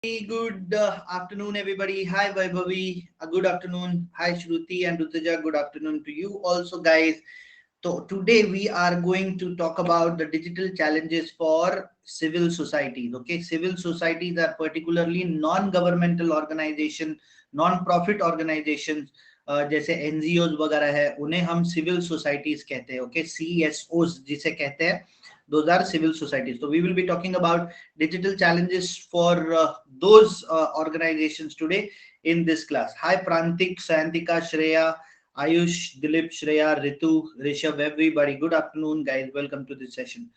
Good afternoon, everybody. Hi, Vaibhavi. Good afternoon. Hi, Shruti and Rutuja. Good afternoon to you also, guys. So today we are going to talk about the digital challenges for civil societies. Okay, civil societies are particularly non-governmental organization, non-profit organizations, जैसे NGOs वगैरह है, उन्हें हम civil societies कहते हैं. Okay, सीएसओज जिसे कहते हैं, those are civil societies. So we will be talking about digital challenges for those organizations today in this class. Hi Prantik, Santika, Shreya, Ayush, Dilip, Shreya, Ritu, Rishabh, everybody. Good afternoon, guys. Welcome to this session.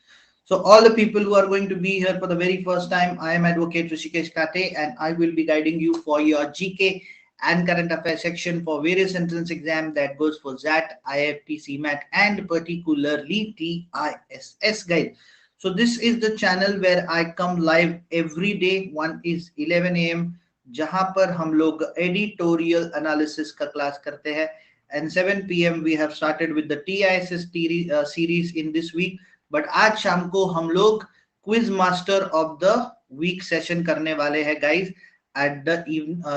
So all the people who are going to be here for the very first time, I am Advocate Rishikesh Kate, and I will be guiding you for your GK and current affairs section for various entrance exam that goes for ZAT, IFT, CMAT, and particularly TISS, guys. So this is the channel where I come live every day. One is 11 a.m. जहां पर हम लोग editorial analysis का class करते हैं, and 7 p.m. we have started with the TISS series in this week. But आज शाम को हम लोग quiz master of the week session करने वाले हैं, guys, at the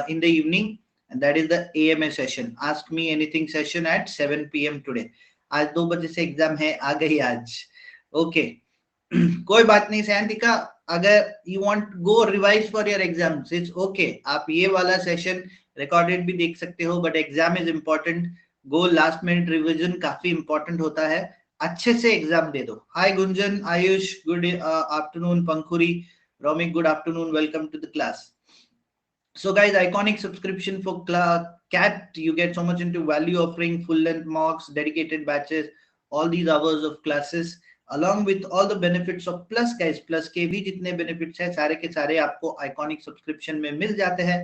in the evening, and that is the AMA session. Ask me anything session at 7 p.m. today. आज 2 बजे से एग्जाम है, आ गई आज. ओके, कोई बात नहीं सैंतिका, अगर you want go revise for your exams, it's okay. आप ये वाला सेशन रिकॉर्डेड भी देख सकते हो, but exam is important. Go last minute revision काफी इंपॉर्टेंट होता है, अच्छे से एग्जाम दे दो. Hi Gunjan, Ayush, good afternoon. Pankhuri, Romik, good afternoon. Welcome to the class. So guys, iconic subscription for CAT, you get so much into value offering, full length mocks, dedicated batches, all these hours of classes, along with all the benefits of Plus, guys. Plus के भी जितने benefits हैं सारे के सारे आपको iconic subscription में मिल जाते हैं,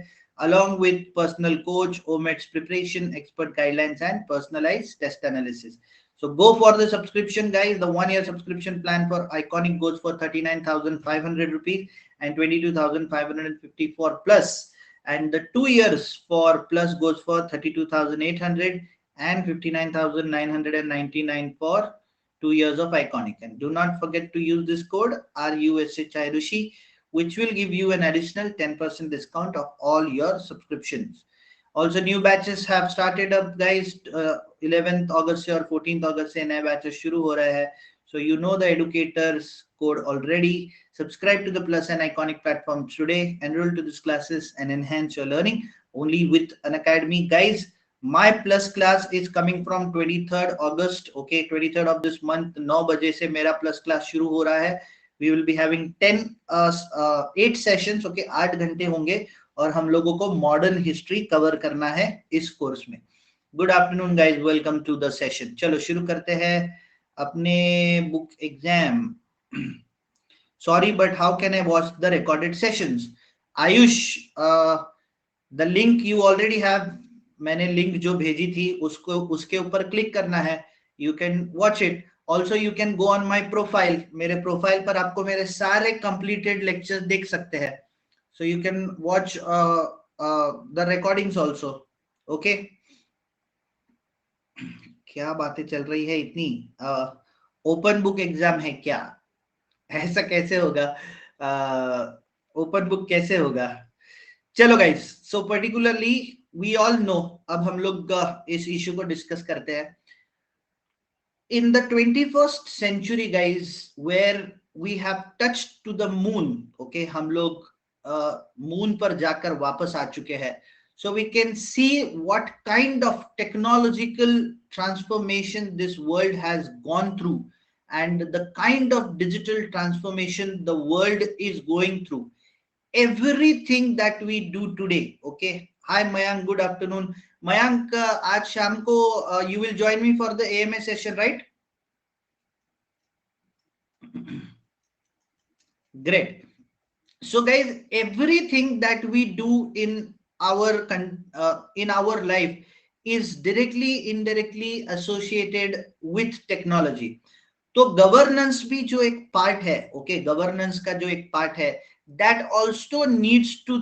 along with personal coach, OMETS preparation, expert guidelines, and personalized test analysis. So go for the subscription, guys. The 1 year subscription plan for iconic goes for 39,500 rupees and 22,554 plus. And the 2 years for Plus goes for 32,800 and 59,999 for 2 years of iconic. And do not forget to use this code RUSHIRUSHI, which will give you an additional 10% discount of all your subscriptions. Also, new batches have started up, guys. 11th August or 14th August से नए batches शुरू हो रहे हैं. So you know the educators code already. Subscribe to the Plus and Iconic platforms today. Enroll to these classes and enhance your learning only with Unacademy, guys. My Plus class is coming from 23rd August. Okay, 23rd of this month. 9 बजे से मेरा Plus class शुरू हो रहा है. We will be having 8 sessions. Okay, 8 घंटे होंगे और हम लोगों को मॉडर्न हिस्ट्री कवर करना है इस कोर्स में. Good afternoon guys, welcome to the session. चलो शुरू करते हैं अपने book exam. Sorry but how can I watch the recorded sessions? Ayush, the link you already have. मैंने लिंक जो भेजी थी उसको उसके ऊपर क्लिक करना है. You can watch it. Also you can go on my profile. मेरे प्रोफाइल पर आपको मेरे सारे कंप्लीटेड लेक्चर देख सकते हैं. So you can watch the recordings also. Okay. क्या बातें चल रही है इतनी? ओपन बुक एग्जाम है क्या? ऐसा कैसे होगा? ओपन बुक कैसे होगा? चलो guys, so particularly we all know, अब हम लोग इस इश्यू को डिस्कस करते हैं. In the 21st century, guys, where we have touched to the moon, okay, हम लोग मून पर जाकर वापस आ चुके हैं. So we can see what kind of technological transformation this world has gone through and the kind of digital transformation the world is going through. Everything that we do today. Okay. Hi Mayank, good afternoon. Mayank, आज शाम को you will join me for the AMA session, right? Great. So guys, everything that we do in our life is directly indirectly associated with technology. तो governance भी जो एक part है, okay, governance का जो एक पार्ट है, that also needs to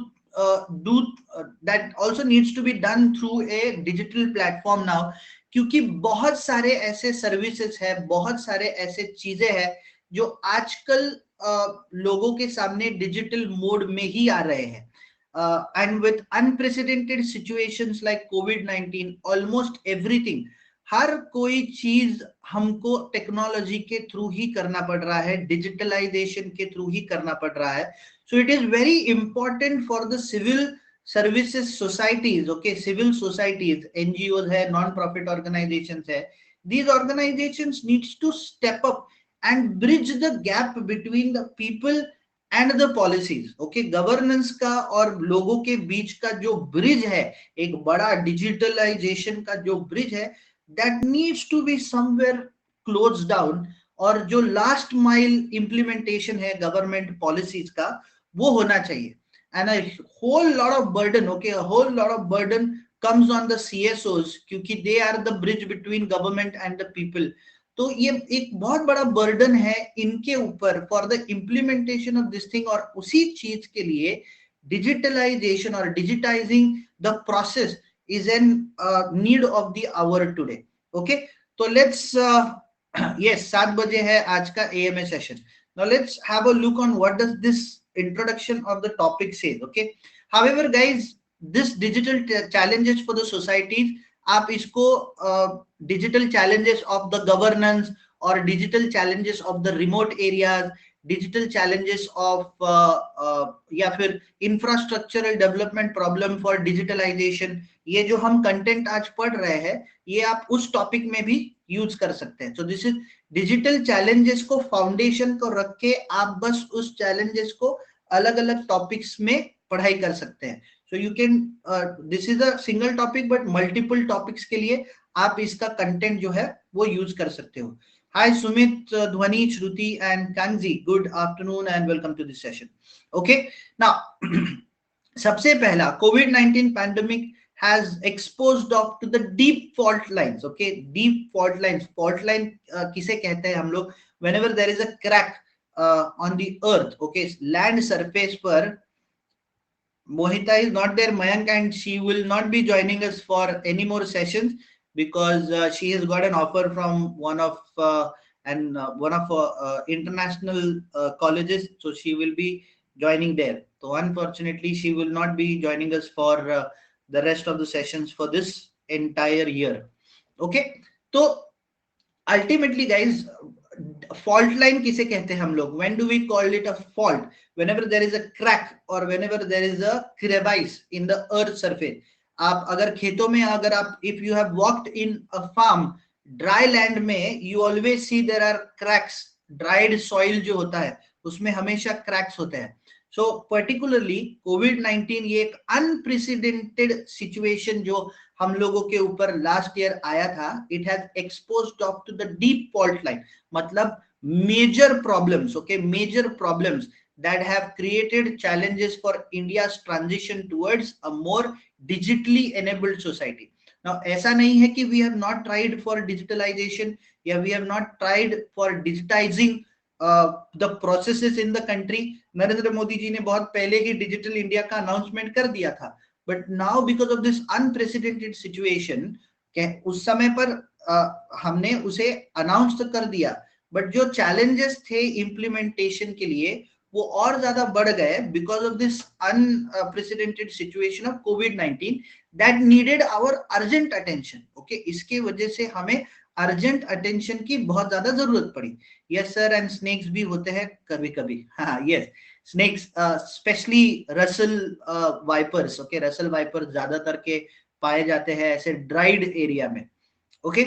be done through a digital platform now. क्योंकि बहुत सारे ऐसे सर्विसेज है, बहुत सारे ऐसे चीजें हैं जो आजकल लोगों के सामने डिजिटल मोड में ही आ रहे हैं. And with unprecedented situations like COVID-19, almost everything, हर कोई चीज हमको टेक्नोलॉजी के थ्रू ही करना पड़ रहा है, डिजिटलाइजेशन के थ्रू ही करना पड़ रहा है. So it is very important for the civil services societies, okay, civil societies, NGOs है, non-profit organizations है, these organizations needs to step up and bridge the gap between the people and the policies, okay. Governance का और लोगों के बीच का जो bridge है, एक बड़ा डिजिटलाइजेशन का जो ब्रिज है, that needs to be somewhere closed down. और जो लास्ट माइल इम्प्लीमेंटेशन है गवर्नमेंट पॉलिसीज का, वो होना चाहिए. And a whole lot of burden, okay, a whole lot of burden comes on the CSOs, क्योंकि they are the bridge between government and the people. तो ये एक बहुत बड़ा बर्डन है इनके ऊपर for the implementation of this thing. और उसी चीज के लिए डिजिटलाइजेशन और digitising the process is an need of the hour today. Okay, so let's yes, 7 बजे है आज का AMA session. Now let's have a look on what does this introduction of the topic says. Okay, however guys, this digital challenges for the societies, आप इसको digital challenges of the governance or digital challenges of the remote areas, digital challenges of या फिर infrastructural development problem for digitalisation, ये जो हम content आज पढ़ रहे हैं, ये आप उस टॉपिक में भी यूज कर सकते हैं. सो दिस इज डिजिटल चैलेंजेस को फाउंडेशन को रख के आप बस उस चैलेंजेस को अलग अलग टॉपिक्स में पढ़ाई कर सकते हैं. So you can, this is a single topic but multiple topics के लिए आप इसका कंटेंट जो है वो यूज कर सकते हो. Hi Sumit, Dhwani, Shruti and Kanzi. Good afternoon and welcome to this session. Okay, now सबसे पहला, COVID-19 pandemic has exposed up to the deep fault lines. Okay, deep fault lines. Fault line किसे कहते हैं हम लोग? Whenever there is a crack on the earth, okay, land surface पर. Mohita is not there, Mayank, and she will not be joining us for any more sessions because she has got an offer from one of international colleges, so she will be joining there. So unfortunately she will not be joining us for the rest of the sessions for this entire year. Okay, so ultimately guys, fault line किसे कहते हैं हम लोग? When do we call it a fault? Whenever there is a crack or whenever there is a crevice in the earth surface. आप अगर खेतों में, अगर आप, if you have walked in a farm, dry land में, you always see there are cracks. dried soil जो होता है उसमें हमेशा cracks होते हैं. So particularly COVID-19 ये एक unprecedented situation जो हम लोगों के ऊपर लास्ट ईयर आया था. It has exposed up to the deep fault line, मतलब major problems, okay, major problems that have created challenges for India's transition towards a more digitally enabled society. Now ऐसा नहीं है कि we have not tried for digitalization या we have not tried for digitizing the processes in the country. Narendra Modi ji ने बहुत पहले ही digital India का announcement कर दिया था, but now because of this unprecedented situation, उस समय पर हमने उसे अनाउंस तो कर दिया, बट जो चैलेंजेस थे इम्प्लीमेंटेशन के लिए वो और ज्यादा बढ़ गए because of this unprecedented situation of COVID-19 that needed our urgent attention. Okay, इसके वजह से हमें अर्जेंट अटेंशन की बहुत ज्यादा जरूरत पड़ी. यस सर, एंड स्नेक्स भी होते हैं कभी कभी. हाँ yes, snakes specially Russell vipers. Okay, Russell vipers ज्यादातर के पाए जाते हैं ऐसे ड्राइड एरिया में. Okay,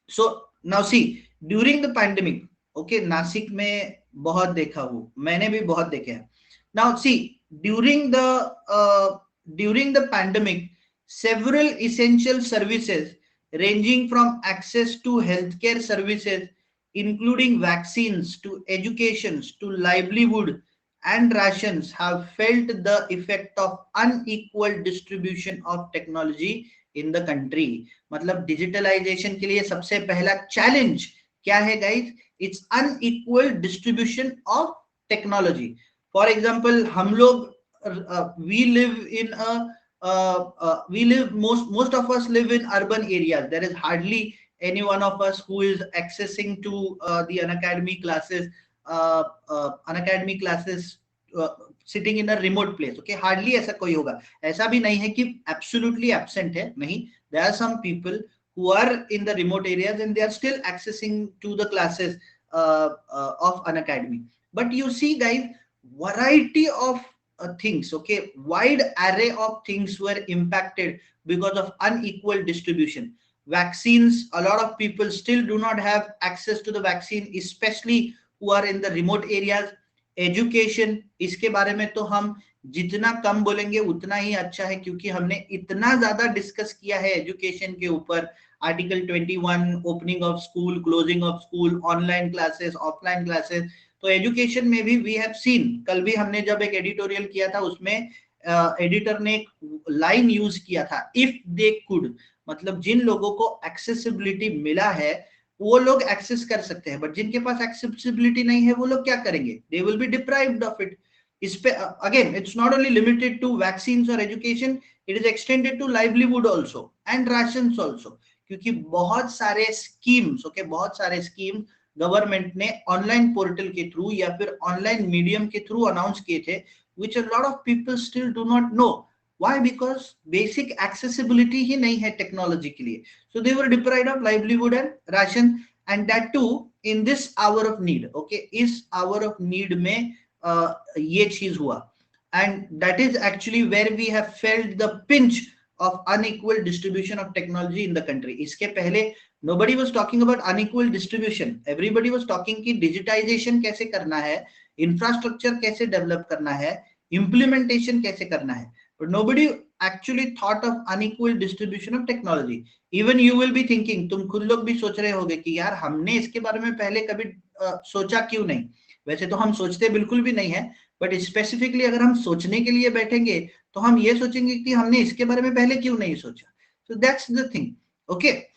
so now see during the pandemic, okay, Nashik में बहुत देखा हूँ, मैंने भी बहुत देखे हैं. Now see during the pandemic several essential services ranging from access to healthcare services including vaccines to education to livelihood and rations have felt the effect of unequal distribution of technology in the country. मतलब digitalization के लिए सबसे पहला challenge क्या है guys? It's unequal distribution of technology. For example, हम लोग we live in a most of us live in urban areas. There is hardly any one of us who is accessing to the unacademy classes Unacademy classes sitting in a remote place. Okay, hardly ऐसा कोई होगा. ऐसा भी नहीं है कि absolutely absent है, नहीं. There are some people who are in the remote areas and they are still accessing to the classes of an academy. But you see guys, variety of things, okay, wide array of things were impacted because of unequal distribution. Vaccines, a lot of people still do not have access to the vaccine, especially who are in the remote areas. Education, इसके बारे में तो हम जितना कम बोलेंगे उतना ही अच्छा है, क्योंकि हमने इतना ज्यादा डिस्कस किया है एजुकेशन के ऊपर. Article 21, opening of school, closing of school, online classes, offline classes. तो एजुकेशन में भी वी हैव सीन. कल भी हमने जब एक एडिटोरियल किया था, उसमें एडिटर ने एक लाइन यूज किया था, इफ दे कुड, मतलब जिन लोगों को एक्सेसिबिलिटी मिला है वो लोग एक्सेस कर सकते हैं, बट जिनके पास एक्सेसिबिलिटी नहीं है वो लोग क्या करेंगे? They will be deprived of it. इस पे again it's not only limited to vaccines और education, it is extended to livelihood also and rations also. क्योंकि बहुत सारे स्कीम्स, ओके, बहुत सारे स्कीम गवर्नमेंट ने ऑनलाइन पोर्टल के थ्रू या फिर ऑनलाइन मीडियम के थ्रू अनाउंस किए थे, which a lot of people still do not know. Why? Because basic accessibility ही नहीं है टेक्नोलॉजी के लिए. So they were deprived of livelihood and ration, and that too in this hour of need. Okay, इस hour of need में ये चीज हुआ, and that is actually where we have felt the pinch of unequal distribution of technology in the country. इसके पहले nobody was talking about unequal distribution. Everybody was talking कि digitization कैसे करना है, इंफ्रास्ट्रक्चर कैसे डेवलप करना है, implementation कैसे करना है, but nobody actually thought of unequal distribution of technology. Even you will be thinking, तुम खुद लोग भी सोच रहे होगे कि यार हमने इसके बारे में पहले कभी सोचा क्यों नहीं. वैसे तो हम सोचते बिल्कुल भी नहीं है, बट स्पेसिफिकली अगर हम सोचने के लिए बैठेंगे तो हम ये सोचेंगे कि हमने इसके बारे में पहले क्यों नहीं सोचा. So that's the thing. Okay.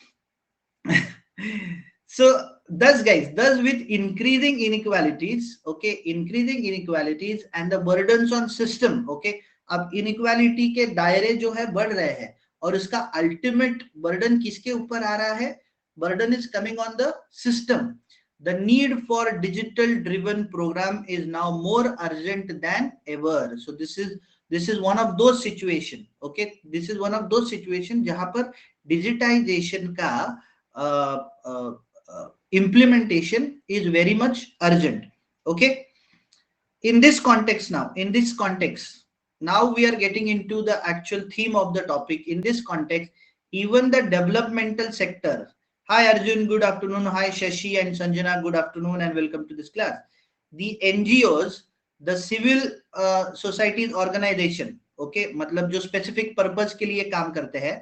So thus guys, thus with increasing inequalities, okay, increasing inequalities and the burdens on system, okay, अब inequality के दायरे जो है बढ़ रहे हैं और उसका ultimate burden किसके ऊपर आ रहा है? Burden is coming on the system. The need for digital driven program is now more urgent than ever. So this is one of those situation, okay, this is one of those situation जहां पर digitization का implementation is very much urgent. Okay, in this context now we are getting into the actual theme of the topic. In this context, even the developmental sector. Hi Arjun, good afternoon. Hi Shashi and Sanjana, good afternoon and welcome to this class. The NGOs, the civil societies organization, okay, मतलब जो specific purpose के लिए काम करते हैं,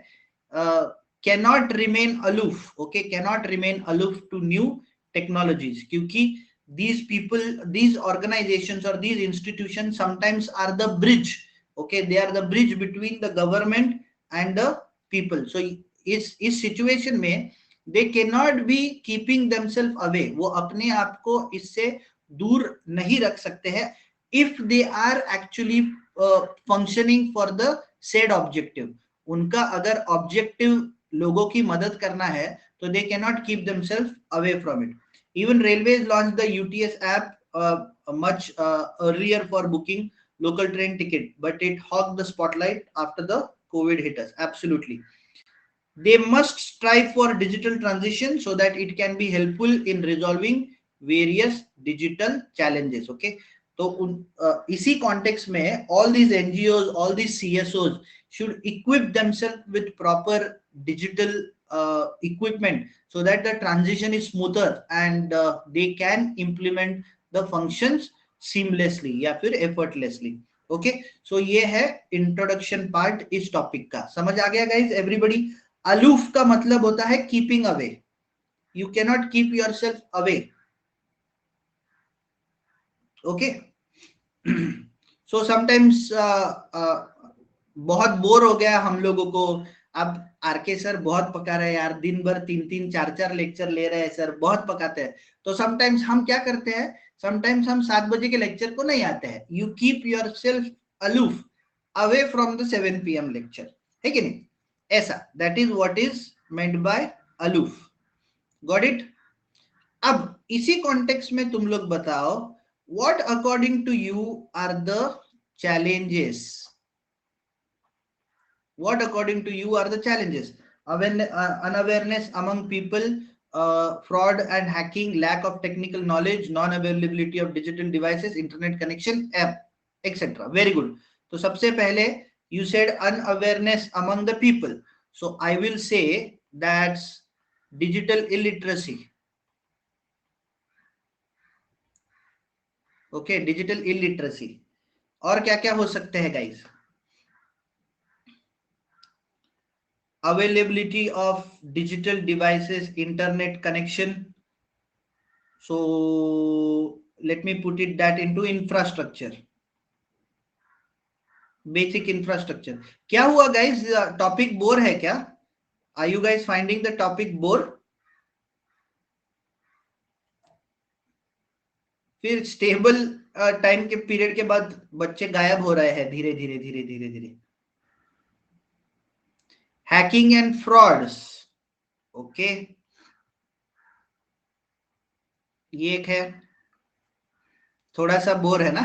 cannot remain aloof, okay, cannot remain aloof to new technologies, क्योंकि these people, these organizations or these institutions sometimes are the bridge, okay, they are the bridge between the government and the people. So इस situation में they cannot be keeping themselves away, वो अपने आप को इससे दूर नहीं रख सकते हैं, if they are actually functioning for the said objective. उनका अगर objective लोगों की मदद करना है तो they cannot keep themselves away from it. Even railways launched the UTS app much earlier for booking local train ticket, but it hogged the spotlight after the COVID hit us. Absolutely. They must strive for digital transition so that it can be helpful in resolving various digital challenges. Okay, तो इसी context में all these NGOs, all these CSOs should equip themselves with proper digital equipment so that the transition is smoother and they can implement the functions seamlessly या फिर effortlessly. Okay, so ये है introduction part इस topic का. समझ आ गया guys everybody? Aloof का मतलब होता है keeping away. You cannot keep your self away. Okay, so sometimes बहुत बोर हो गया हम लोगों को. अब आरके सर बहुत पका रहे हैं यार, दिन भर 3-3 4-4 लेक्चर ले रहे हैं सर, बहुत पकाते हैं. तो समटाइम्स हम क्या करते हैं, समटाइम्स हम 7 बजे के लेक्चर को नहीं आते हैं. You keep your self aloof away from the 7 PM lecture, है कि नहीं? ऐसा, that is what is meant by aloof. Got it? अब इसी कॉन्टेक्स्ट में तुम लोग बताओ, what according to you are the challenges? What according to you are the challenges? Unawareness among people, fraud and hacking, lack of technical knowledge, non-availability of digital devices, internet connection, etc. Very good. So सबसे पहले you said unawareness among the people. So I will say that's digital illiteracy. Okay, digital illiteracy. और क्या क्या हो सकते हैं guys? Availability of digital devices, internet connection. So let me put it that into infrastructure, basic infrastructure. क्या हुआ guys? Topic bore है क्या? Are you guys finding the topic bore? फिर स्टेबल टाइम के पीरियड के बाद बच्चे गायब हो रहे हैं धीरे धीरे धीरे धीरे धीरे. Hacking and frauds. Okay. ये एक है, थोड़ा सा बोर है ना.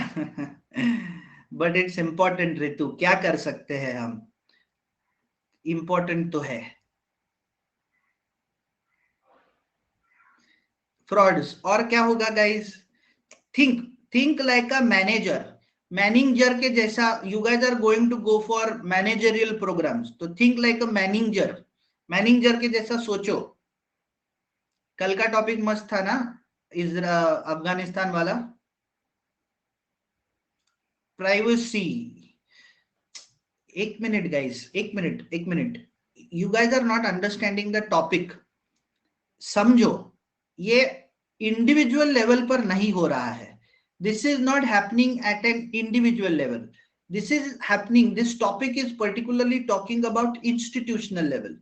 But it's important. ऋतु क्या कर सकते हैं हम, इंपॉर्टेंट तो है. फ्रॉड्स. और क्या होगा guys? Think like a manager के जैसा. You guys are going to go for managerial programmes, तो थिंक लाइक अ मैनेजर के जैसा सोचो. कल का टॉपिक मस्त था ना, अफगानिस्तान वाला. प्राइवेसी. एक मिनट गाइस, एक minute. You guys are not understanding the topic. समझो, ये इंडिविजुअल लेवल पर नहीं हो रहा है. This is not happening at an individual level. This topic is particularly talking about institutional level.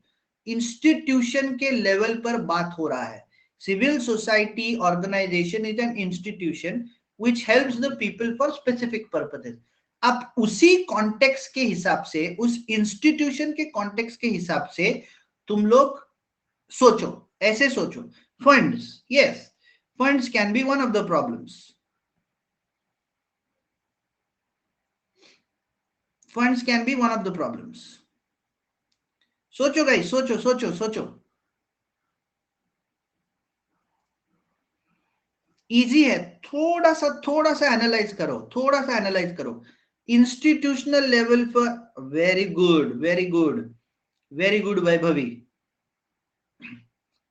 Institution के लेवल पर बात हो रहा है. Civil society organisation is an institution which helps the people for specific purposes. अब उसी context के हिसाब से, उस इंस्टीट्यूशन के कॉन्टेक्स्ट के हिसाब से तुम लोग सोचो, ऐसे सोचो. Funds, yes, funds can be one of the problems. Funds can be one of the problems. सोचो गाइस, सोचो. इजी है. थोड़ा सा एनालाइज करो. इंस्टीट्यूशनल लेवल पर. Very good Vaibhavi.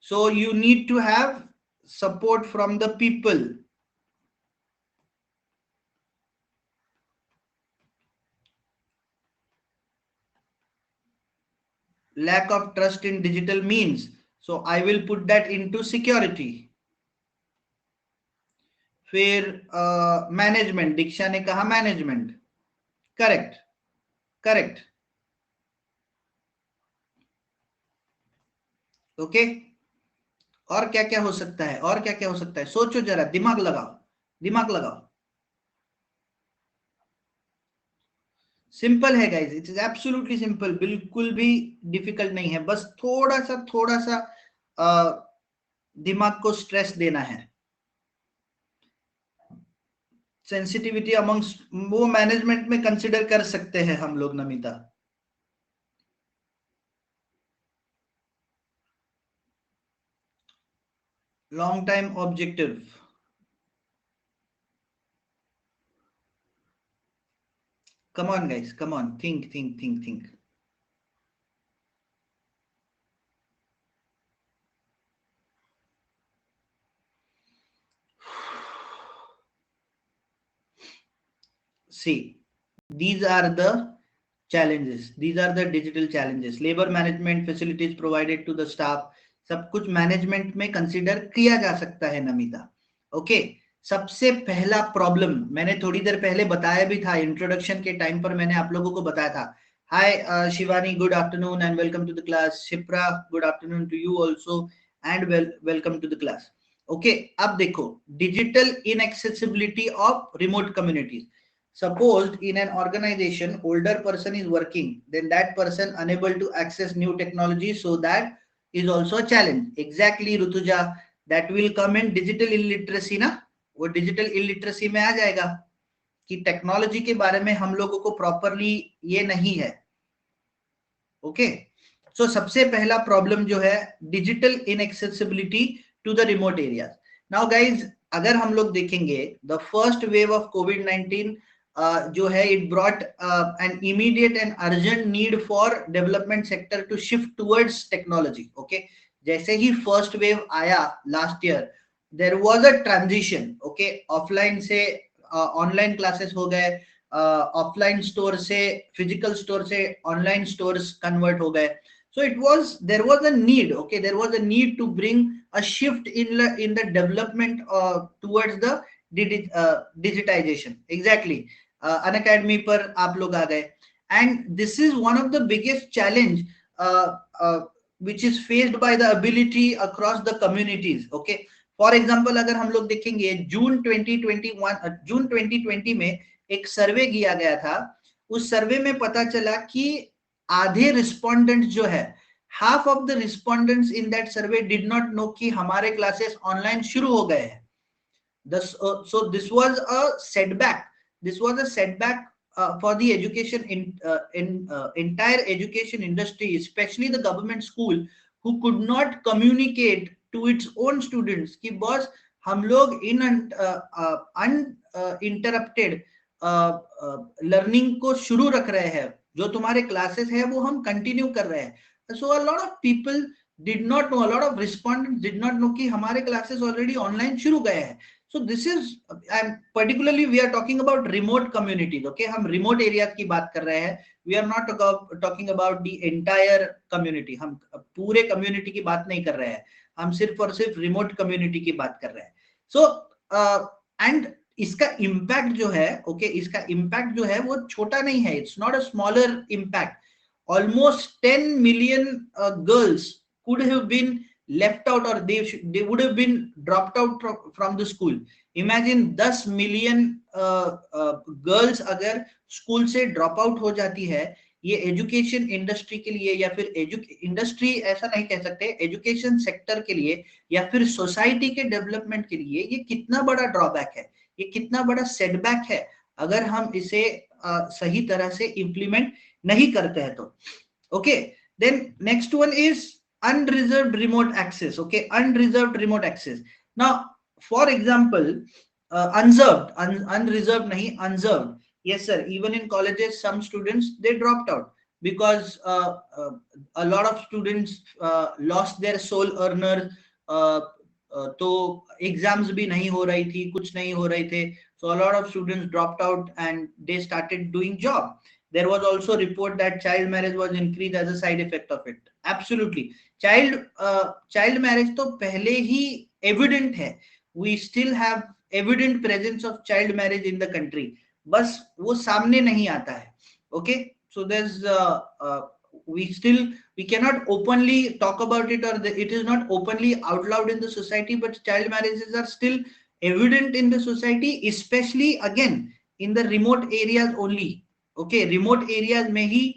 So you need to have support from the people. Lack of trust in digital means. So I will put that into security. फिर management. दीक्षा ने कहा मैनेजमेंट. करेक्ट. ओके. और क्या क्या हो सकता है? सोचो जरा, दिमाग लगाओ. सिंपल है guys, it is absolutely simple. बिल्कुल भी डिफिकल्ट नहीं है. बस थोड़ा सा दिमाग को स्ट्रेस देना है. सेंसिटिविटी अमंग्स, वो मैनेजमेंट में कंसिडर कर सकते हैं हम लोग. Namita, long time objective. Come on guys, come on, think. See, these are the challenges. These are the digital challenges. Labor management, facilities provided to the staff, सब कुछ मैनेजमेंट में कंसीडर किया जा सकता है नमिता. ओके. सबसे पहला प्रॉब्लम मैंने थोड़ी देर पहले बताया भी था, इंट्रोडक्शन के टाइम पर मैंने आप लोगों को बताया था. Hi Shivani, good afternoon and welcome to the class. Shipra, good afternoon to you also and welcome to the class. Okay. अब देखो, digital inaccessibility of remote communities. Suppose in an organization, older person is working, then that person unable to access new technology, so that is also a challenge. Exactly, Rutuja, that will come in digital illiteracy ना, वो digital illiteracy में आ जाएगा कि technology के बारे में हम लोगों को प्रॉपरली ये नहीं है। ओके, सो सबसे पहला प्रॉब्लम जो है digital inaccessibility to the remote areas. Now guys, अगर हम लोग देखेंगे द फर्स्ट वेव ऑफ कोविड-19 जो है it brought an immediate and urgent need for development sector to shift towards technology. Okay, जैसे ही फर्स्ट वेव आया last year, there was a transition. Okay, offline से ऑनलाइन क्लासेस हो गए, offline store से फिजिकल स्टोर से online stores convert हो गए। So there was a need, okay, there was a need to bring a shift in the development towards the digitization. Exactly, Unacademy पर आप लोग आ गए, and this is one of the biggest challenge which is faced by the ability across the communities. Okay, for example, अगर हम लोग देखेंगे जून 2020 में एक सर्वे किया गया था, उस सर्वे में पता चला कि आधे रिस्पोंडेंट्स जो है, half of the respondents in that survey did not know कि हमारे क्लासेस ऑनलाइन शुरू हो गए हैं। So this was a setback for the education entire education industry, especially the government school, who could not communicate to its own students कि boss हम लोग इन uninterrupted learning को शुरू रख रहे हैं, जो तुम्हारे क्लासेस है वो हम कंटिन्यू कर रहे हैं। So a lot of people did not know, a lot of respondents did not know कि हमारे क्लासेस ऑलरेडी ऑनलाइन शुरू गए हैं। So this is, particularly we are talking about remote communities. Okay, हम remote areas की बात कर रहे हैं, we are not talking about the entire community. हम पूरे community की बात नहीं कर रहे हैं, हम सिर्फ और सिर्फ remote community की बात कर रहे हैं। So and इसका impact जो है, okay, इसका impact जो है वो छोटा नहीं है, it's not a smaller impact. Almost 10 million girls could have been left out, or they would have been dropped out from the school. Imagine 10 million girls अगर स्कूल से ड्रॉप आउट हो जाती है, ये एजुकेशन इंडस्ट्री के लिए, या फिर इंडस्ट्री ऐसा नहीं कह सकते, एजुकेशन सेक्टर के लिए या फिर सोसाइटी के डेवलपमेंट के लिए ये कितना बड़ा ड्रॉबैक है, ये कितना बड़ा सेटबैक है अगर हम इसे सही तरह से इंप्लीमेंट नहीं करते हैं तो। Okay, then next one is unreserved remote access. Okay, unreserved remote access. Now, for example, unreserved nahi, unserved. Yes sir, even in colleges some students they dropped out because a lot of students lost their sole earners. तो exams भी नहीं हो रही थी, कुछ नहीं हो रहे थे, so a lot of students dropped out and they started doing job. There was also a report that child marriage was increased as a side effect of it. Absolutely, child marriage तो पहले ही evident है, we still have evident presence of child marriage in the country, बस वो सामने नहीं आता है। Okay, so there's we cannot openly talk about it, or it is not openly out loud in the society, but child marriages are still evident in the society, especially again in the remote areas only. Okay, remote areas में ही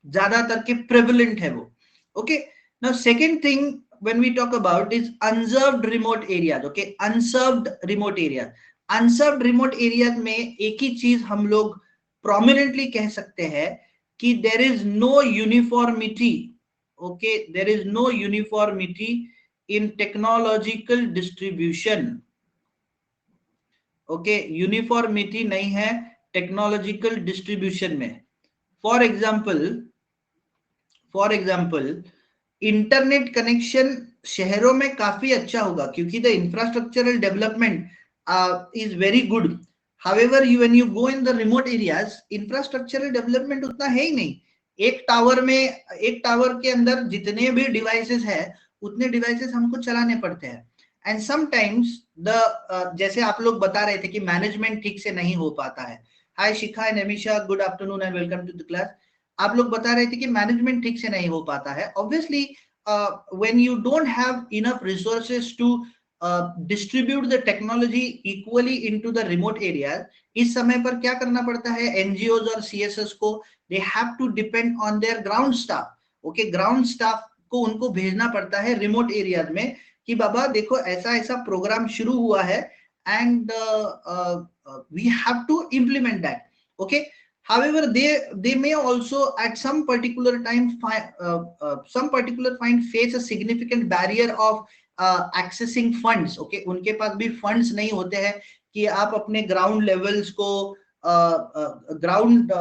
ज्यादातर के prevalent है वो। Okay, now second thing when we talk about is unserved remote areas. Okay, unserved remote areas. Unserved remote areas में एक ही चीज हम लोग prominently कह सकते हैं कि there is no uniformity. Okay, there is no uniformity in technological distribution. Okay, uniformity नहीं है टेक्नोलॉजिकल डिस्ट्रीब्यूशन में। फॉर एग्जाम्पल इंटरनेट कनेक्शन शहरों में काफी अच्छा होगा क्योंकि the infrastructural development is very good. However when you go in the remote areas, infrastructural development उतना है ही नहीं। एक टावर के अंदर जितने भी डिवाइसेस है उतने डिवाइसेस हमको चलाने पड़ते हैं। एंड समटाइम्स जैसे आप लोग बता रहे थे कि मैनेजमेंट ठीक से नहीं हो पाता है। Hi Shikha and Amisha, good afternoon and welcome to the class. आप लोग बता रहे थे कि मैनेजमेंट ठीक से नहीं हो पाता है। Obviously when you don't have enough resources to distribute the technology equally into the remote areas, इस समय पर क्या करना पड़ता है एनजीओज और सीएसएस को, they have to depend on their ground staff. Okay, ground staff को उनको भेजना पड़ता है रिमोट एरियाज में कि बाबा देखो ऐसा ऐसा प्रोग्राम शुरू हुआ है and we have to implement that. Okay, however they may also at some particular time find face a significant barrier of accessing funds. Okay, उनके पास भी funds नहीं होते हैं कि आप अपने ground levels को ग्राउंड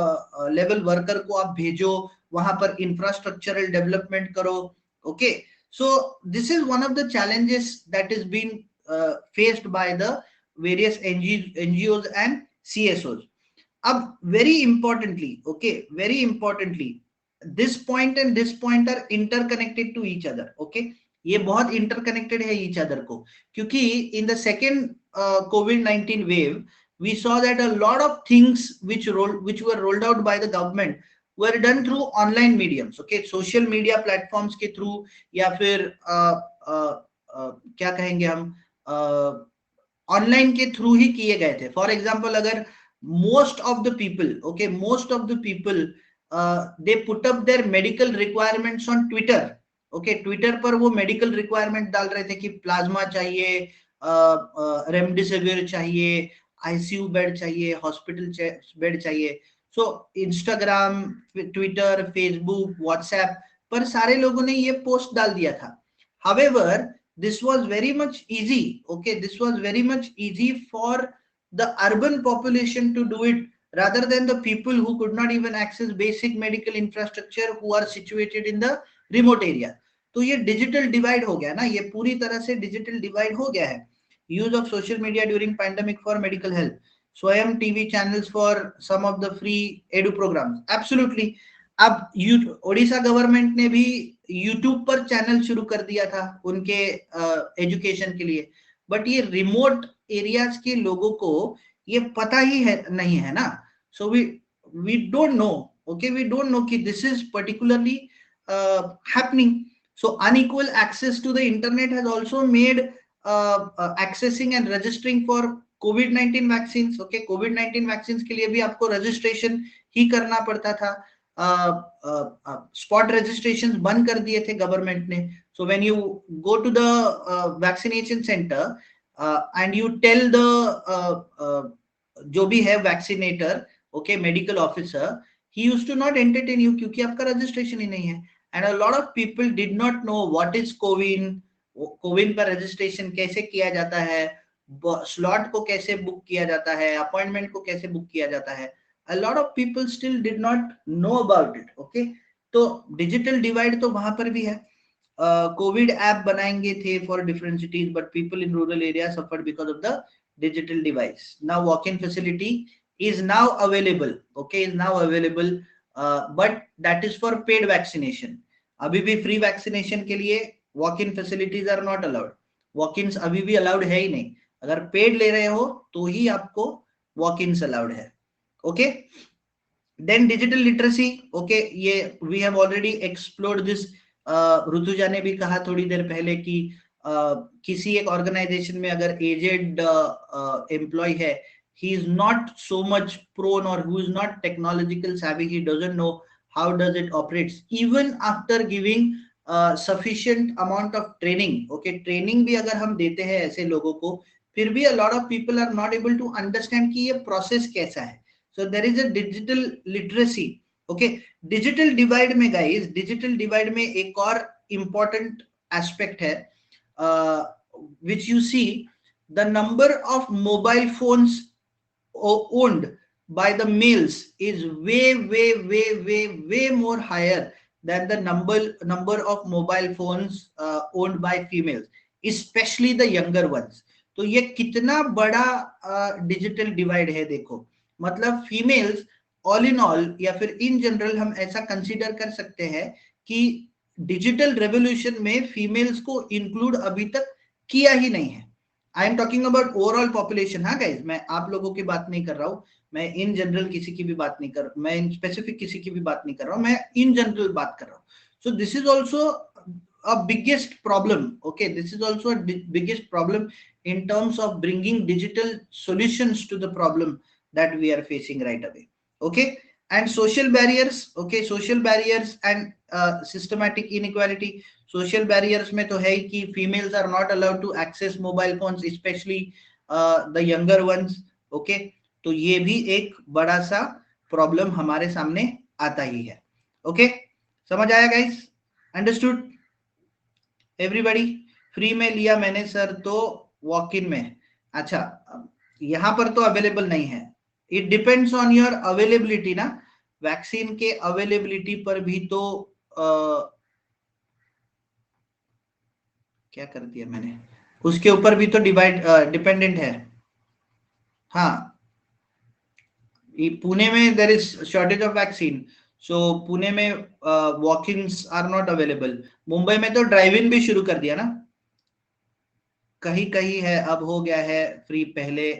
लेवल वर्कर को आप भेजो, वहां पर इंफ्रास्ट्रक्चरल डेवलपमेंट करो. Okay, so this is one of the challenges that is been faced by the various NGOs and CSOs. अब very importantly, this point and this point are interconnected to each other. Okay, ये बहुत interconnected है each other को, क्योंकि in the second COVID-19 wave we saw that a lot of things which were rolled out by the government were done through online mediums. Okay, social media platforms के through या फिर क्या कहेंगे हम online के through ही किए गए थे. फॉर एग्जाम्पल, अगर most of the people they put up their medical requirements on Twitter. Okay, Twitter पर वो मेडिकल रिक्वायरमेंट डाल रहे थे कि प्लाज्मा चाहिए, रेमडेसिविर चाहिए, आईसीयू बेड चाहिए, हॉस्पिटल बेड चाहिए. So Instagram, Twitter, Facebook, WhatsApp पर सारे लोगों ने ये पोस्ट डाल दिया था. However, this was very much easy. Okay, this was very much easy for the urban population to do it rather than the people who could not even access basic medical infrastructure, who are situated in the remote area. तो ये digital divide हो गया ना, ये पूरी तरह से digital divide हो गया है. Use of social media during pandemic for medical health, Swayam TV channels for some of the free edu programs. Absolutely. अब ओडिशा गवर्नमेंट ने भी यूट्यूब पर चैनल शुरू कर दिया था उनके एजुकेशन के लिए, बट ये रिमोट एरियाज के लोगों को ये पता ही है नहीं है ना. So we don't know. Okay, we don't know कि this is particularly happening. So unequal access to the internet has also made accessing and registering for COVID-19 vaccines. Okay, COVID-19 vaccines के लिए भी आपको रजिस्ट्रेशन ही करना पड़ता था. Spot registration बंद कर दिए थे गवर्नमेंट ने. So when you go to the vaccination centre and you tell the जो भी है vaccinator, okay, medical officer, he used to not entertain you क्योंकि आपका रजिस्ट्रेशन ही नहीं है. And a lot of people did not know what is CoWIN, CoWIN पर registration कैसे किया जाता है, स्लॉट को कैसे बुक किया जाता है, अपॉइंटमेंट को कैसे बुक किया जाता है. A lot of people still did not know about it. Okay, तो डिजिटल डिवाइड तो वहां पर भी है. कोविड ऐप बनाएंगे थे for different cities, but people in rural area suffered because of the digital device. Now walk in facility is now available. Okay, is now available, but that is for paid vaccination. अभी भी free vaccination के लिए walk in facilities are not allowed. Walk in अभी भी allowed है ही नहीं. अगर paid ले रहे हो तो ही आपको वॉक इन अलाउड है. Okay, then digital literacy. Okay, ये we have already explored this. Rutuja ने भी कहा थोड़ी देर पहले कि किसी एक ऑर्गेनाइजेशन में अगर एजेड एम्प्लॉय है, he is not so much prone or who is not technological savvy, he doesn't know how does it operates, even after giving sufficient amount of training. Okay, training भी अगर हम देते हैं ऐसे लोगों को, फिर भी a lot of people are not able to understand कि ये process कैसा है. So there is a digital literacy. Okay, digital divide में guys, digital divide में एक और important aspect है, which you see, the number of mobile phones owned by the males is way more higher than the number of mobile phones owned by females, especially the younger ones. तो ये कितना बड़ा digital divide है देखो. मतलब females all in all या फिर in general हम ऐसा कंसीडर कर सकते हैं कि डिजिटल रेवोल्यूशन में फीमेल्स को इंक्लूड अभी तक किया ही नहीं है. I am talking about overall population. हाँ गाइज, मैं आप लोगों की बात नहीं कर रहा हूं, मैं इन जनरल किसी की भी बात नहीं कर, मैं इन स्पेसिफिक किसी की भी बात नहीं कर रहा हूं, मैं इन जनरल बात कर रहा हूं. सो this is also a biggest problem. Okay, this is also a biggest problem in terms of bringing digital solutions to the problem that we are facing right away. Okay, and social barriers. Okay, social barriers and systematic inequality. social barriers में तो है ही कि females are not allowed to access mobile phones, especially the younger ones. Okay, तो ये भी एक बड़ा सा प्रॉब्लम हमारे सामने आता ही है. ओके, समझ आया गाइस? Understood everybody? फ्री में लिया मैंने सर तो वॉक इन में. अच्छा, यहां पर तो अवेलेबल नहीं है. It depends on your availability ना. वैक्सीन के अवेलेबिलिटी पर भी तो क्या कर दिया मैंने, उसके ऊपर भी तो डिपेंडेंट है. हाँ, पुणे में there is shortage of vaccine, so Pune में walk ins are not available. Mumbai में तो ड्राइव इन भी शुरू कर दिया ना, कहीं कहीं है, अब हो गया है फ्री, पहले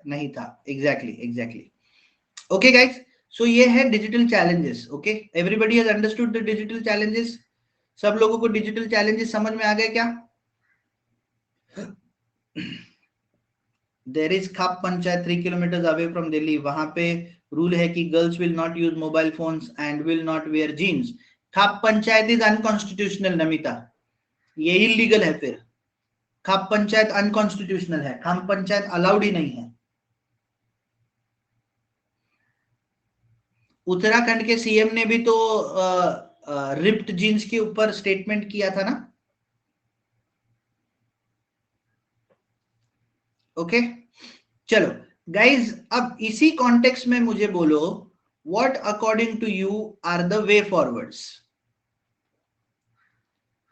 नहीं था. एग्जैक्टली. ओके गाइस, सो ये है digital challenges. Okay, everybody has understood the digital challenges. सब लोगों को डिजिटल चैलेंजेस समझ में आ गए क्या? There is khap panchayat 3 kilometre away from Delhi. वहां पे रूल है कि girls will not use mobile phones and will not wear jeans. Khap panchayat is unconstitutional Namita, ये इलीगल है. फिर खाप पंचायत अनकॉन्स्टिट्यूशनल है, खाप पंचायत अलाउड ही नहीं है. उत्तराखंड के सीएम ने भी तो रिप्ड जीन्स के ऊपर स्टेटमेंट किया था ना. ओके, चलो गाइज, अब इसी कॉन्टेक्स्ट में मुझे बोलो, what according to you are the way forwards.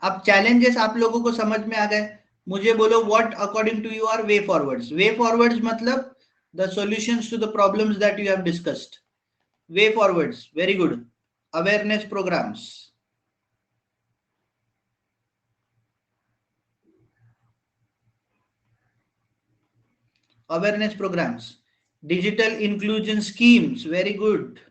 अब चैलेंजेस आप लोगों को समझ में आ गए. मुझे बोलो what according to you are way forwards. Way forwards मतलब the solutions to the problems that you have discussed. Way forwards, very good. Awareness programs, awareness programs, digital inclusion schemes, very good.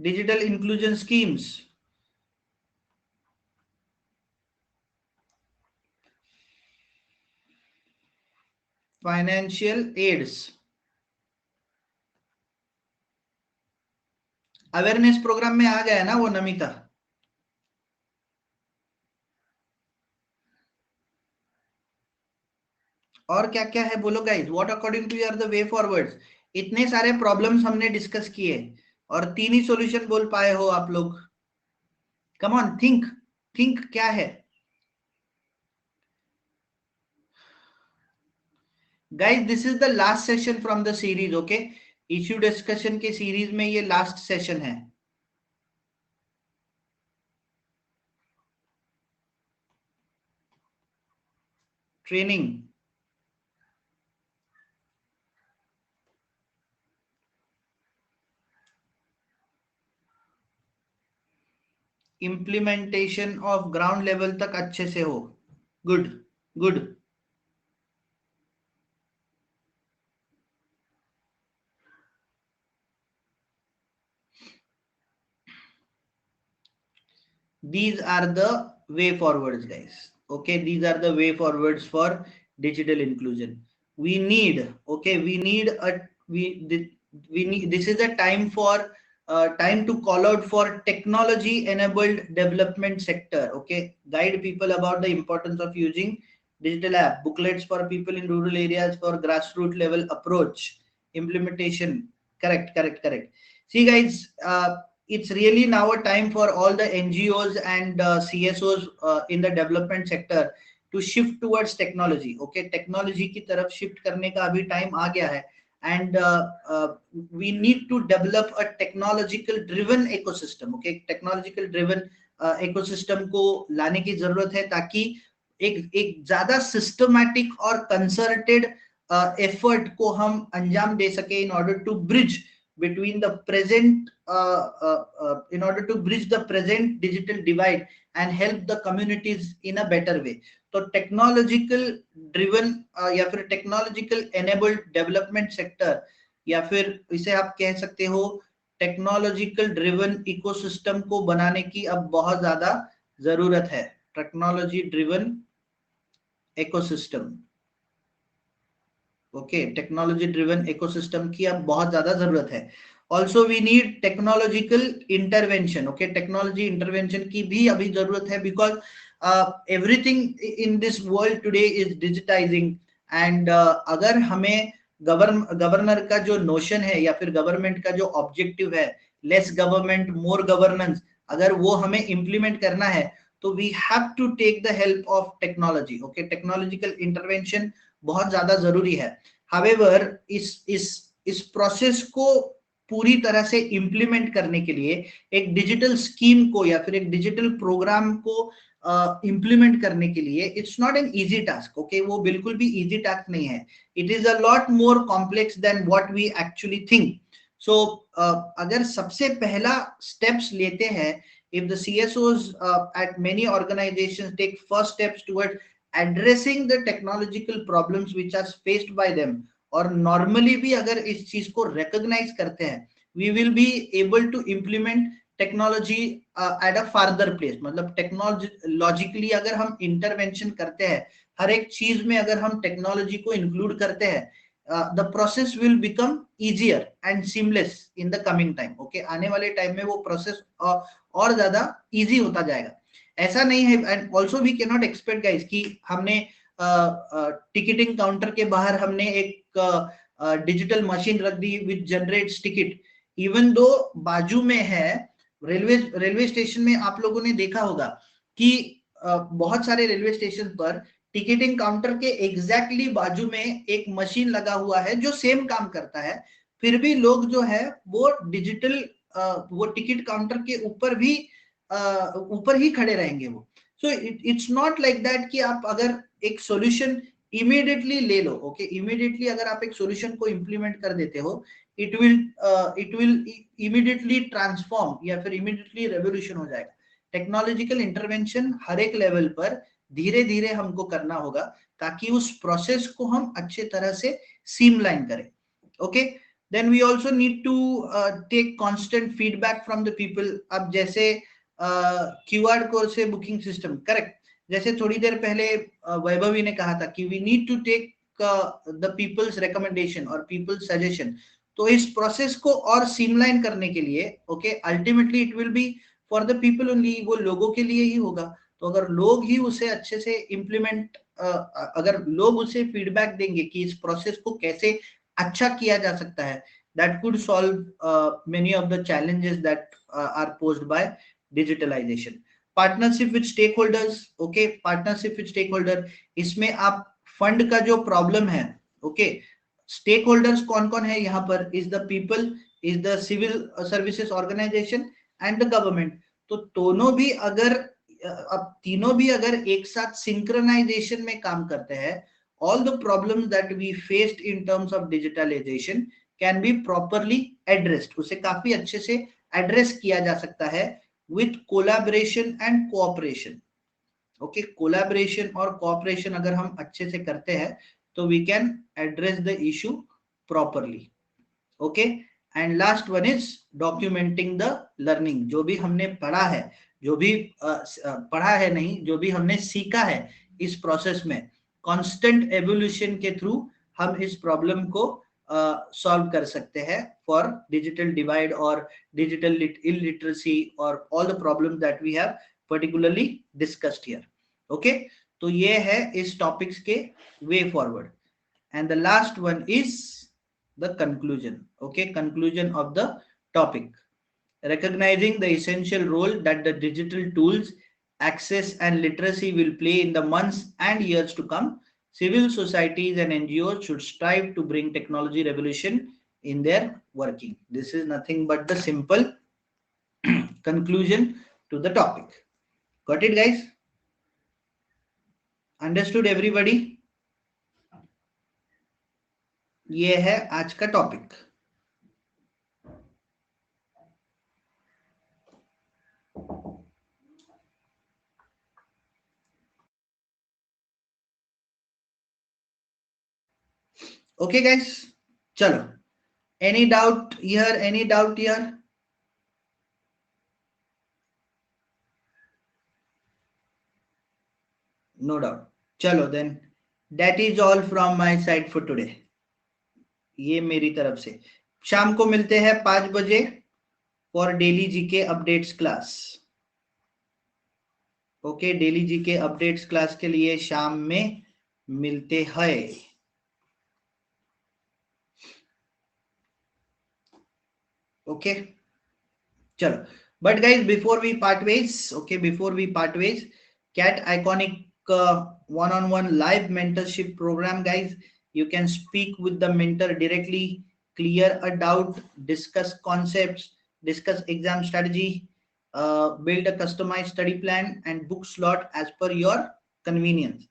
Digital inclusion schemes, financial aids, awareness programme में आ गया ना वो नमिता. और क्या क्या है बोलो guys, what according to you are the way forwards. इतने सारे प्रॉब्लम्स हमने डिस्कस किए और 3 ही सॉल्यूशन बोल पाए हो आप लोग. कम ऑन, थिंक क्या है guys. This is the last session from the series. Okay, issue discussion के सीरीज में ये लास्ट सेशन है. Training, implementation of ground level तक अच्छे से हो. Good good. These are the way forwards guys. Okay, these are the way forwards for digital inclusion. We need, okay, we need a we need, this is a time for time to call out for technology enabled development sector. Okay, guide people about the importance of using digital app, booklets for people in rural areas for grassroots level approach, implementation. Correct. See guys, it's really now a time for all the NGOs and CSOs in the development sector to shift towards technology. Okay, technology की तरफ shift करने का अभी time आ गया है. And we need to develop a technological driven ecosystem. Okay, technological driven ecosystem को लाने की जरूरत है ताकि एक ज्यादा systematic और concerted effort को हम अंजाम दे सके in order to bridge between the present in order to bridge the present digital divide and help the communities in a better way. तो टेक्नोलॉजिकल ड्रिवन या फिर टेक्नोलॉजिकल एनेबल्ड डेवलपमेंट सेक्टर, या फिर इसे आप कह सकते हो टेक्नोलॉजिकल ड्रिवन इकोसिस्टम को बनाने की अब बहुत ज्यादा जरूरत है. Technology driven ecosystem. Okay, technology driven ecosystem की अब बहुत ज्यादा जरूरत है। Also we need technological intervention. Okay, technology intervention की भी अभी जरूरत है, because everything in this world today is digitising. And अगर हमें गवर्नर का जो नोशन है या फिर गवर्नमेंट का जो ऑब्जेक्टिव है, लेस गवर्नमेंट मोर गवर्नेंस, अगर वो हमें इंप्लीमेंट करना है तो we have to take the help of technology. Okay, technological intervention बहुत ज्यादा जरूरी है। हावेवर इस प्रोसेस को पूरी तरह से इंप्लीमेंट करने के लिए एक डिजिटल स्कीम को या फिर एक डिजिटल प्रोग्राम को इंप्लीमेंट करने के लिए it's not an easy task. Okay, वो बिल्कुल भी इजी टास्क नहीं है। It is a lot more complex than what we actually think. So अगर सबसे पहला स्टेप्स लेते हैं, if the CSOs at many organizations take first steps toward addressing the technological problems which are faced by them, और normally भी अगर इस चीज को recognize करते हैं, we will be able to implement technology at a farther place। मतलब technologically अगर हम इंटरवेंशन करते हैं, हर एक चीज में अगर हम टेक्नोलॉजी को इंक्लूड करते हैं, the process will become easier and seamless in the coming time। okay, आने वाले टाइम में वो प्रोसेस और ज्यादा इजी होता जाएगा। ऐसा नहीं है, and also we can not expect guys कि हमने टिकटिंग काउंटर के बाहर हमने एक डिजिटल मशीन रख दी विच जनरेट्स टिकट। इवन दो बाजू में है रेलवे स्टेशन में, आप लोगों ने देखा होगा कि बहुत सारे रेलवे स्टेशन पर टिकटिंग काउंटर के एग्जैक्टली बाजू में एक मशीन लगा हुआ है जो सेम काम करता है, फिर भी लोग जो है वो डिजिटल वो टिकट काउंटर के ऊपर ही खड़े रहेंगे वो। So it's not like that कि आप अगर एक सॉल्यूशन इमीडिएटली ले लो। ओके, इमीडिएटली अगर आप एक सॉल्यूशन को इंप्लीमेंट कर देते हो, इट विल इमीडिएटली ट्रांसफॉर्म या फिर इमीडिएटली रेवोल्यूशन हो जाएगा। टेक्नोलॉजिकल इंटरवेंशन हर एक लेवल पर धीरे धीरे हमको करना होगा ताकि उस प्रोसेस को हम अच्छे तरह से सीमलाइन करें। Okay, then we also need to take constant feedback from the people। अब जैसे QR कोड से बुकिंग सिस्टम, करेक्ट, जैसे थोड़ी देर पहले वैभवी ने कहा था कि we need to take the people's recommendation और people's suggestion। तो इस प्रोसेस को और सीमलाइन करने के लिए, okay, ultimately it will be for the people only, वो लोगों के लिए ही होगा। तो अगर लोग ही उसे अच्छे से इम्प्लीमेंट, अगर लोग उसे फीडबैक देंगे कि इस प्रोसेस को कैसे अच्छा किया जा सकता है, that could solve many of the challenges that are posed by digitalization। Partnership with stakeholders. Okay, partnership with stakeholder, इसमें आप फंड का जो प्रॉब्लम है, ओके, स्टेक होल्डर्स कौन कौन है यहाँ पर, is the people, is the civil services organisation and the government. तो दोनों भी अगर अब तीनों भी अगर एक साथ सिंक्रोनाइजेशन में काम करते हैं, all the problems that we faced in terms of digitalization can be properly addressed। उसे काफी अच्छे से एड्रेस किया जा सकता है with collaboration and cooperation। Okay, collaboration और कोऑपरेशन अगर हम अच्छे से करते हैं तो we can address the issue properly। Okay, and last one is documenting the learning. जो भी हमने पढ़ा है, जो भी पढ़ा है नहीं, जो भी हमने सीखा है इस प्रोसेस में, कांस्टेंट एवोल्यूशन के थ्रू हम इस प्रॉब्लम को सॉल्व कर सकते हैं फॉर डिजिटल डिवाइड और डिजिटल इलिटरेसी और all the problem that we have particularly discussed here. Okay, तो ये है इस टॉपिक्स के way forward. And the last one is the conclusion। okay, conclusion of the topic, recognizing the essential role that the digital tools, access and literacy will play in the months and years to come, civil societies and NGOs should strive to bring technology revolution in their working। this is nothing but the simple conclusion to the topic। got it guys? understood everybody? ये है आज का topic. Okay guys, चलो, any doubt here, any doubt here? No doubt. चलो then that is all from my side for today. ये मेरी तरफ से। शाम को मिलते हैं 5 बजे for daily GK updates class. Okay, daily GK updates class के लिए शाम में मिलते हैं। ओके चलो, but guys, before we part ways, okay, before we part ways, Cat Iconic one-on-one live mentorship program, guys. You can speak with the mentor directly, clear a doubt, discuss concepts, discuss exam strategy, build a customized study plan, and book slot as per your convenience.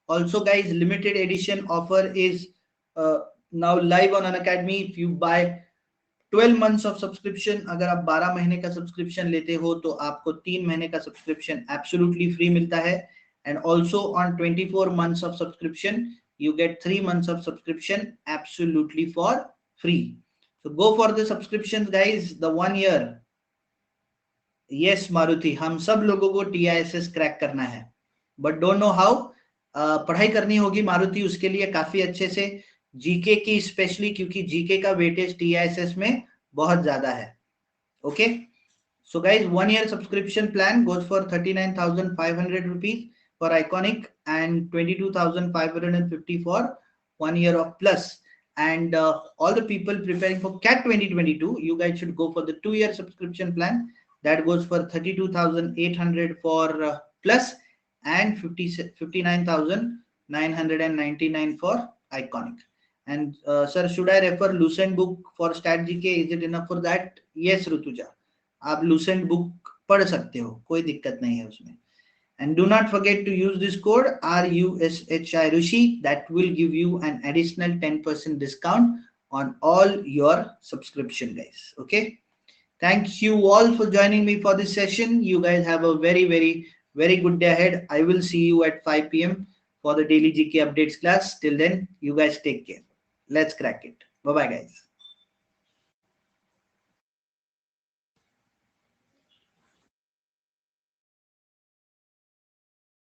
Also, guys, limited edition offer is now live on Unacademy. If you buy 12 months of subscription, अगर आप 12 महीने का subscription लेते हो तो आपको 3 महीने का सब्सक्रिप्शन एब्सोल्युटली फ्री मिलता है, and also on 24 months of subscription you get 3 months of subscription absolutely for free. So go for the subscriptions, guys. The 1 year, yes Maruti, हम सब लोगों को TISS क्रैक करना है, बट डोंट नो हाउ। पढ़ाई करनी होगी मारुति, उसके लिए काफी अच्छे से जीके की, स्पेशली क्योंकि जीके का वेटेज TISS में बहुत ज्यादा है। Okay so guys, 1 year subscription plan goes for 39,500 rupees for Iconic and 22,550 for 1 year of plus. And all the people preparing for CAT 2022, you guys should go for the 2 year subscription plan that goes for 32,800 for plus and 59,999 for Iconic. And sir, should I refer Lucent book for Stat GK? Is it enough for that? Yes, Rutuja. आप Lucent book पढ़ सकते हो, कोई दिक्कत नहीं है उसमें. And do not forget to use this code RUSHI Rushi. That will give you an additional 10% discount on all your subscription, guys. Okay. Thank you all for joining me for this session. You guys have a very, very, very good day ahead. I will see you at 5 p.m. for the daily GK updates class. Till then, you guys take care. Let's crack it. Bye-bye, guys.